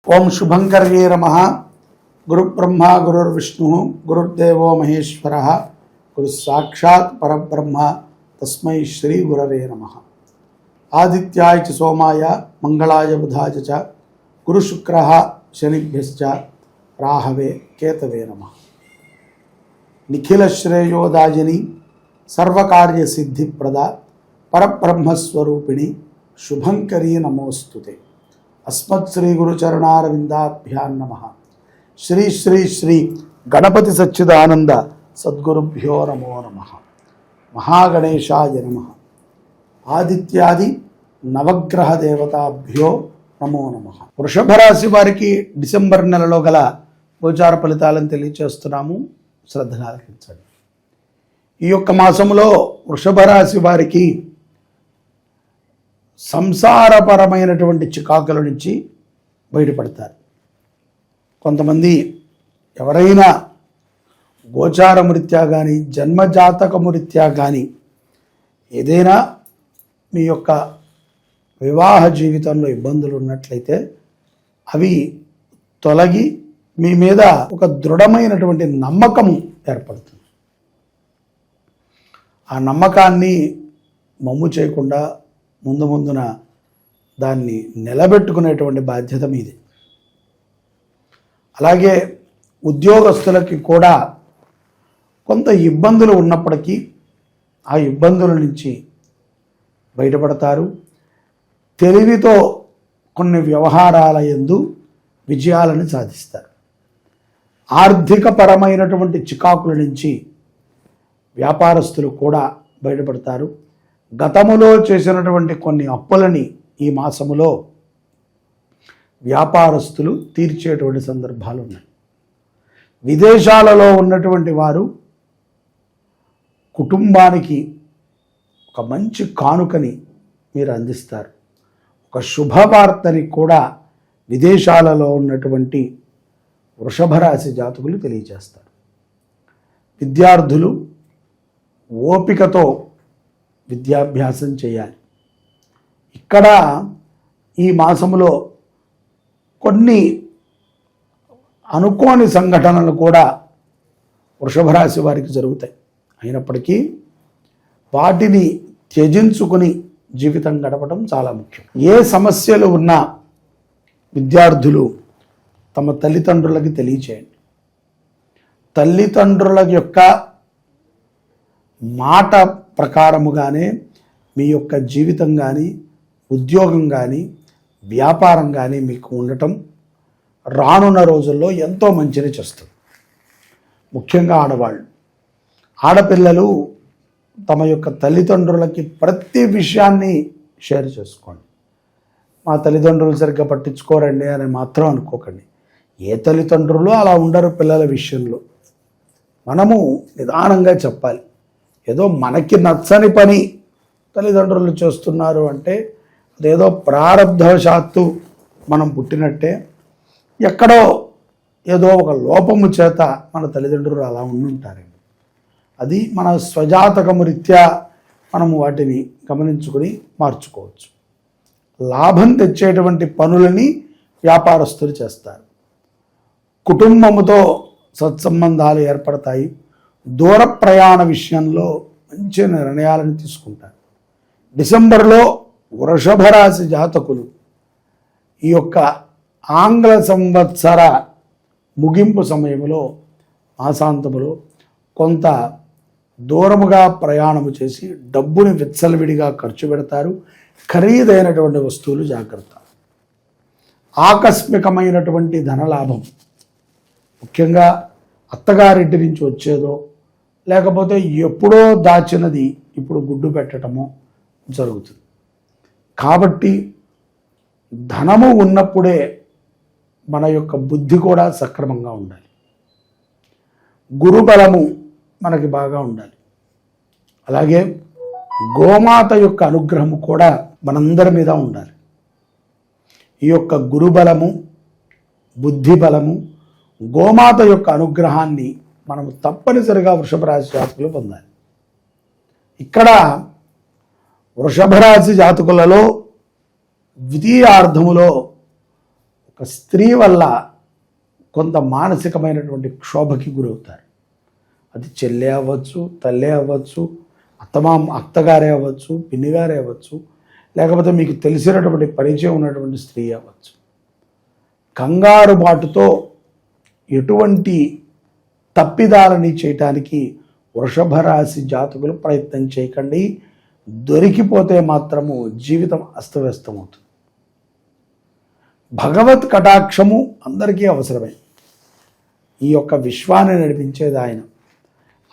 ओं शुभंकर्ये नमः। गुरुब्रह्मा गुरुर्विष्णु गुरुर्देवो महेश्वरः गुरुसाक्षात् परब्रह्म तस्मै श्री गुरवे नमः। आदित्याय च सोमाय मंगलाय बुधाय च गुरुशुक्रः शनिभ्यश्च राहवे केतवे नमः। निखिल श्रेयोदायिनी सर्वकार्य सिद्धिप्रदा परब्रह्मस्वरूपिणी शुभंकरी नमोस्तुते। अस्मत् श्री गुरुचरणारविंदाभ्यां नमः। श्री श्री श्री गणपति सच्चिदानंद सद्गुरुभ्यो नमो नमः। महागणेशाय नमः। आदित्यादि नवग्रह देवताभ्यो नमो नमः। वृषभ राशि वाరికి డిసెంబర్ నెలలో గల గోచార ఫలితాలను తెలియజేస్తున్నాము, శ్రద్ధగా ఆలకించండి. ఈ యొక్క మాసములో వృషభ రాశి వారికి సంసారపరమైనటువంటి చికాకుల నుంచి బయటపడతారు. కొంతమంది ఎవరైనా గోచారమరీత్యా కానీ జన్మజాతకమరీత్యా కానీ ఏదైనా మీ యొక్క వివాహ జీవితంలో ఇబ్బందులు ఉన్నట్లయితే అవి తొలగి మీ మీద ఒక దృఢమైనటువంటి నమ్మకము ఏర్పడుతుంది. ఆ నమ్మకాన్ని మమ్ము చేయకుండా ముందున దాన్ని నిలబెట్టుకునేటువంటి బాధ్యత మీది. అలాగే ఉద్యోగస్తులకి కూడా కొంత ఇబ్బందులు ఉన్నప్పటికీ ఆ ఇబ్బందుల నుంచి బయటపడతారు. తెలివితో కొన్ని వ్యవహారాల యందు విజయాలను సాధిస్తారు. ఆర్థిక పరమైనటువంటి చికాకుల నుంచి వ్యాపారస్తులు కూడా బయటపడతారు. గతములో చేసినటువంటి కొన్ని అప్పులని ఈ మాసములో వ్యాపారస్తులు తీర్చేటువంటి సందర్భాలు ఉన్నాయి. విదేశాలలో ఉన్నటువంటి వారు కుటుంబానికి ఒక మంచి కానుకని మీరు అందిస్తారు. ఒక శుభవార్తని కూడా విదేశాలలో ఉన్నటువంటి వృషభ రాశి జాతకులు తెలియజేస్తారు. విద్యార్థులు ఓపికతో విద్యాభ్యాసం చేయాలి. ఇక్కడ ఈ మాసములో కొన్ని అనుకోని సంఘటనలు కూడా వృషభ రాశి వారికి జరుగుతాయి. అయినప్పటికీ వాటిని త్యజించుకుని జీవితం గడపడం చాలా ముఖ్యం. ఏ సమస్యలు ఉన్నా విద్యార్థులు తమ తల్లిదండ్రులకి తెలియచేయండి. తల్లిదండ్రుల యొక్క మాట ప్రకారముగానే మీ యొక్క జీవితం కానీ ఉద్యోగం కానీ వ్యాపారం కానీ మీకు ఉండటం రానున్న రోజుల్లో ఎంతో మంచిని చేస్తుంది. ముఖ్యంగా ఆడపిల్లలు తమ యొక్క తల్లిదండ్రులకి ప్రతి విషయాన్ని షేర్ చేసుకోండి. మా తల్లిదండ్రులు సరిగ్గా పట్టించుకోరండి అని మాత్రం అనుకోకండి. ఏ తల్లిదండ్రులు అలా ఉండరు పిల్లల విషయంలో. మనము నిదానంగా చెప్పాలి. ఏదో మనకి నచ్చని పని తల్లిదండ్రులు చేస్తున్నారు అంటే అదేదో ప్రారబ్ధవశాత్తు మనం పుట్టినట్టే. ఎక్కడో ఏదో ఒక లోపము చేత మన తల్లిదండ్రులు అలా ఉండుంటారండి. అది మన స్వజాతకము రీత్యా మనము వాటిని గమనించుకొని మార్చుకోవచ్చు. లాభం తెచ్చేటువంటి పనులని వ్యాపారస్తులు చేస్తారు. కుటుంబముతో సత్సంబంధాలు ఏర్పడతాయి. దూర ప్రయాణ విషయంలో మంచి నిర్ణయాలను తీసుకుంటారు. డిసెంబర్లో వృషభ రాశి జాతకులు ఈ యొక్క ఆంగ్ల సంవత్సర ముగింపు సమయంలో మాసాంతములో కొంత దూరముగా ప్రయాణము చేసి డబ్బుని విచ్చలవిడిగా ఖర్చు పెడతారు. ఖరీదైనటువంటి వస్తువులు జాగ్రత్త. ఆకస్మికమైనటువంటి ధనలాభం ముఖ్యంగా అత్తగారింటి నుంచి వచ్చేదో లేకపోతే ఎప్పుడో దాచినది ఇప్పుడు గుడ్డు పెట్టడమో జరుగుతుంది. కాబట్టి ధనము ఉన్నప్పుడే మన యొక్క బుద్ధి కూడా సక్రమంగా ఉండాలి. గురుబలము మనకి బాగా ఉండాలి. అలాగే గోమాత యొక్క అనుగ్రహము కూడా మనందరి మీద ఉండాలి. ఈ యొక్క గురుబలము బుద్ధి బలము గోమాత యొక్క అనుగ్రహాన్ని మనము తప్పనిసరిగా వృషభ రాశి జాతకులు పొందాలి. ఇక్కడ వృషభ రాశి జాతకులలో ద్వితీయార్థములో ఒక ఒక స్త్రీ వల్ల కొంత మానసికమైనటువంటి క్షోభకి గురవుతారు. అది చెల్లె అవ్వచ్చు, తల్లే అవ్వచ్చు, అత్తగారే అవ్వచ్చు, పిన్నిగారే అవ్వచ్చు, లేకపోతే మీకు తెలిసినటువంటి పరిచయం ఉన్నటువంటి స్త్రీ అవ్వచ్చు. కంగారు బాటుతో ఎటువంటి తప్పిదాలని చేయటానికి వృషభ రాశి జాతకులు ప్రయత్నం చేయకండి. దొరికిపోతే మాత్రము జీవితం అస్తవ్యస్తమవుతుంది. భగవత్ కటాక్షము అందరికీ అవసరమే. ఈ యొక్క విశ్వాన్ని నడిపించేది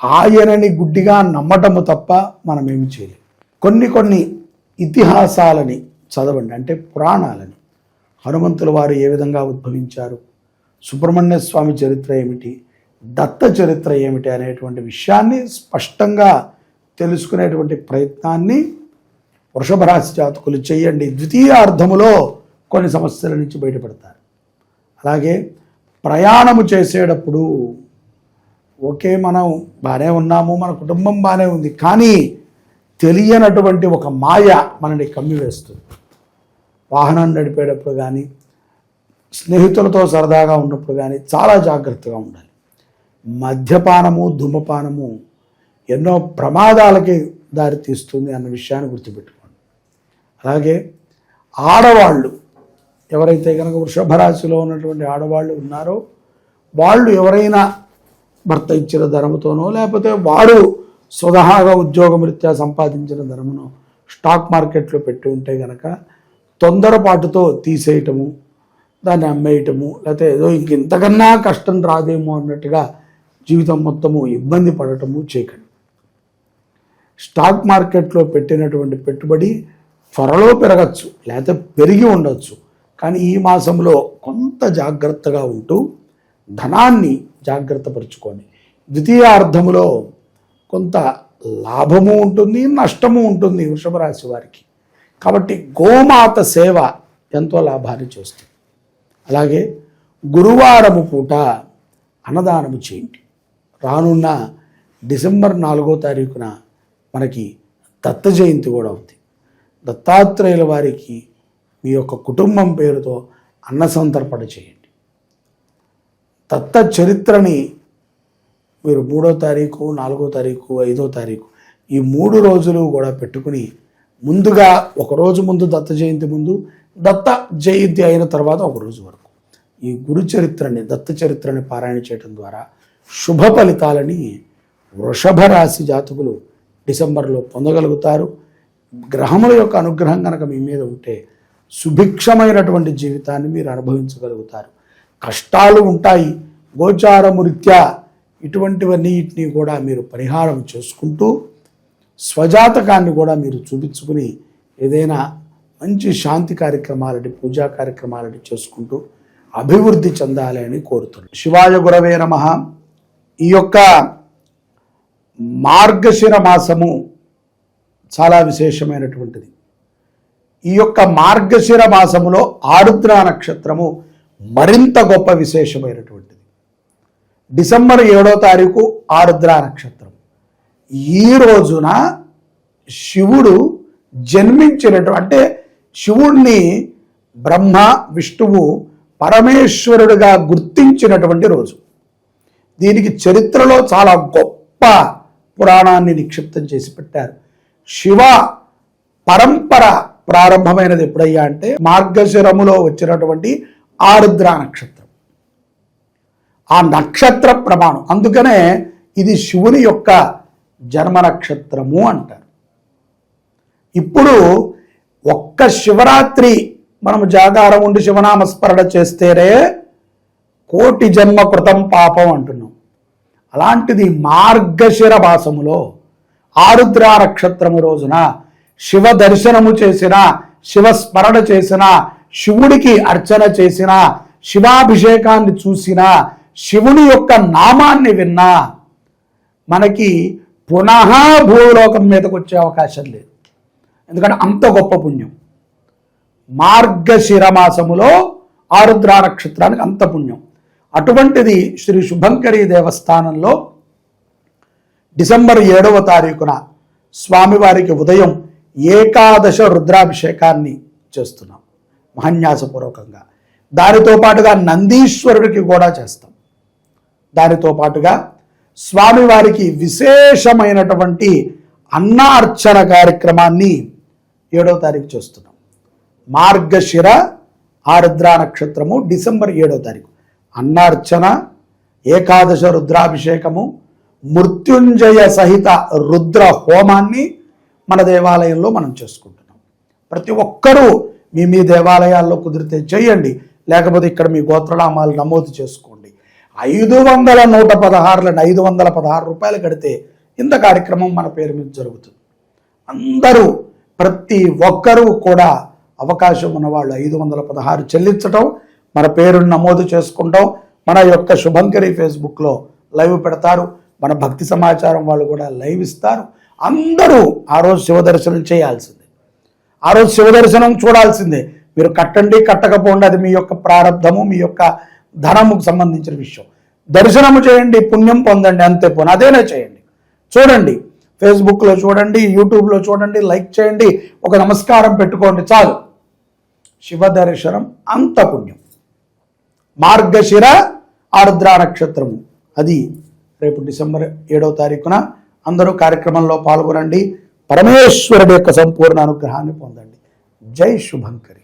ఆయనని గుడ్డిగా నమ్మటము తప్ప మనమేమి చేయలేం. కొన్ని ఇతిహాసాలని చదవండి, అంటే పురాణాలని. హనుమంతుల వారు ఏ విధంగా ఉద్భవించారు, సుబ్రహ్మణ్య స్వామి చరిత్ర ఏమిటి, దత్త చరిత్ర ఏమిటి అనేటువంటి విషయాన్ని స్పష్టంగా తెలుసుకునేటువంటి ప్రయత్నాన్ని వృషభ రాశి జాతకులు చేయండి. ద్వితీయార్థములో కొన్ని సమస్యల నుంచి బయటపడతారు. అలాగే ప్రయాణము చేసేటప్పుడు ఓకే, మనం బాగానే ఉన్నాము, మన కుటుంబం బాగానే ఉంది, కానీ తెలియనటువంటి ఒక మాయ మనని కమ్మివేస్తుంది. వాహనం నడిపేటప్పుడు కానీ, స్నేహితులతో సరదాగా ఉన్నప్పుడు కానీ చాలా జాగ్రత్తగా ఉండాలి. మద్యపానము, ధూమపానము ఎన్నో ప్రమాదాలకి దారితీస్తుంది అన్న విషయాన్ని గుర్తుపెట్టుకోండి. అలాగే ఆడవాళ్ళు ఎవరైతే కనుక వృషభ రాశిలో ఉన్నటువంటి ఆడవాళ్ళు ఉన్నారో, వాళ్ళు ఎవరైనా భర్త ఇచ్చిన ధనముతోనో లేకపోతే వాడు స్వతహాగా ఉద్యోగరీత్యా సంపాదించిన ధనమును స్టాక్ మార్కెట్లో పెట్టి ఉంటే కనుక తొందరపాటుతో తీసేయటము, దాన్ని అమ్మేయటము, లేకపోతే ఏదో ఇంతకన్నా కష్టం రాదేమో అన్నట్టుగా జీవితం మొత్తము ఇబ్బంది పడటము చేయకండి. స్టాక్ మార్కెట్లో పెట్టినటువంటి పెట్టుబడి త్వరలో పెరగచ్చు, లేకపోతే పెరిగి ఉండొచ్చు, కానీ ఈ మాసంలో కొంత జాగ్రత్తగా ఉంటూ ధనాన్ని జాగ్రత్త పరుచుకోండి. ద్వితీయార్థములో కొంత లాభము ఉంటుంది, నష్టము ఉంటుంది వృషభ రాశి వారికి. కాబట్టి గోమాత సేవ ఎంతో లాభాన్ని చేస్తుంది. అలాగే గురువారము పూట అన్నదానము చేయండి. రానున్న డిసెంబర్ 4వ తారీఖున మనకి దత్త జయంతి కూడా ఉంది. దత్తాత్రేయుల వారికి మీ యొక్క కుటుంబం పేరుతో అన్న సంతర్పణ చేయండి. దత్త చరిత్రని మీరు 3వ తారీఖు, 4వ తారీఖు, 5వ తారీఖు ఈ 3 రోజులు కూడా పెట్టుకుని ముందుగా ఒకరోజు ముందు దత్త జయంతి ముందు, దత్త జయంతి అయిన తర్వాత ఒక రోజు వరకు ఈ గురు చరిత్రని, దత్త చరిత్రని పారాయణ చేయడం ద్వారా శుభ ఫలితాలని వృషభ రాశి జాతకులు డిసెంబర్లో పొందగలుగుతారు. గ్రహముల యొక్క అనుగ్రహం కనుక మీ మీద ఉంటే సుభిక్షమైనటువంటి జీవితాన్ని మీరు అనుభవించగలుగుతారు. కష్టాలు ఉంటాయి, గోచారము రీత్యా ఇటువంటివన్నిటిని కూడా మీరు పరిహారం చేసుకుంటూ స్వజాతకాన్ని కూడా మీరు చూపించుకుని ఏదైనా మంచి శాంతి కార్యక్రమాలని, పూజా కార్యక్రమాలని చేసుకుంటూ అభివృద్ధి చెందాలి అని కోరుతున్నాను. శివాయ గురవే నమః. ఈ యొక్క మార్గశిర మాసము చాలా విశేషమైనటువంటిది. ఈ యొక్క మార్గశిర మాసములో ఆరుద్ర నక్షత్రము మరింత గొప్ప విశేషమైనటువంటిది. డిసెంబర్ 7వ తారీఖు ఆరుద్ర నక్షత్రం. ఈ రోజున శివుడు జన్మించినటువంటి, అంటే శివుణ్ణి బ్రహ్మ విష్ణువు పరమేశ్వరుడిగా గుర్తించినటువంటి రోజు. దీనికి చరిత్రలో చాలా గొప్ప పురాణాన్ని నిక్షిప్తం చేసి పెట్టారు. శివ పరంపర ప్రారంభమైనది ఎప్పుడయ్యా అంటే మార్గశిరములో వచ్చినటువంటి ఆరుద్ర నక్షత్రం. ఆ నక్షత్ర ప్రమాణం, అందుకనే ఇది శివుని యొక్క జన్మ నక్షత్రము అంటారు. ఇప్పుడు ఒక్క శివరాత్రి మనము జాగారం ఉండి శివనామస్మరణ చేస్తేనే కోటి జన్మ కృతం పాపం అంటున్నాం. అలాంటిది మార్గశిర మాసములో ఆరుద్ర నక్షత్రము రోజున శివ దర్శనము చేసిన, శివ స్మరణ చేసిన, శివుడికి అర్చన చేసిన, శివాభిషేకాన్ని చూసిన, శివుని యొక్క నామాన్ని విన్నా మనకి పునః భూలోకం మీదకి వచ్చే అవకాశం లేదు. ఎందుకంటే అంత గొప్ప పుణ్యం. మార్గశిర మాసములో ఆరుద్ర నక్షత్రానికి అంత పుణ్యం. అటువంటిది శ్రీ శుభంకరి దేవస్థానంలో డిసెంబర్ 7వ తారీఖున స్వామివారికి ఉదయం ఏకాదశ రుద్రాభిషేకాన్ని చేస్తున్నాం మహన్యాసపూర్వకంగా. దానితో పాటుగా నందీశ్వరుడికి కూడా చేస్తాం. దానితో పాటుగా స్వామివారికి విశేషమైనటువంటి అన్నార్చన కార్యక్రమాన్ని 7వ తారీఖు చేస్తున్నాం. మార్గశిర ఆరుద్ర నక్షత్రము డిసెంబర్ 7వ తారీఖు అన్నార్చన, ఏకాదశ రుద్రాభిషేకము, మృత్యుంజయ సహిత రుద్ర హోమాన్ని మన దేవాలయంలో మనం చేసుకుంటున్నాం. ప్రతి ఒక్కరూ మీ దేవాలయాల్లో కుదిరితే చేయండి, లేకపోతే ఇక్కడ మీ గోత్రనామాలు నమోదు చేసుకోండి. 516 రూపాయలు కడితే ఇంత కార్యక్రమం మన పేరు మీద జరుగుతుంది. అందరూ ప్రతి ఒక్కరూ కూడా అవకాశం ఉన్నవాళ్ళు 516 చెల్లించటం, మన పేరును నమోదు చేసుకుంటాం. మన యొక్క శుభంకరి ఫేస్బుక్లో లైవ్ పెడతారు, మన భక్తి సమాచారం వాళ్ళు కూడా లైవ్ ఇస్తారు. అందరూ ఆ రోజు శివదర్శనం చేయాల్సిందే, ఆ రోజు శివదర్శనం చూడాల్సిందే. మీరు కట్టండి కట్టకపోండి, అది మీ యొక్క ప్రారంధము, మీ యొక్క ధనముకు సంబంధించిన విషయం. దర్శనము చేయండి, పుణ్యం పొందండి, అంతే పోను అదేనే చేయండి. చూడండి, ఫేస్బుక్లో చూడండి, యూట్యూబ్లో చూడండి, లైక్ చేయండి, ఒక నమస్కారం పెట్టుకోండి, చాలు. శివ దర్శనం అంత పుణ్యం. మార్గశిర ఆరుద్ర నక్షత్రము అది రేపు డిసెంబర్ 7వ తారీఖున అందరూ కార్యక్రమంలో పాల్గొనండి. పరమేశ్వరుడి యొక్క సంపూర్ణ అనుగ్రహాన్ని పొందండి. జై శుభంకరి.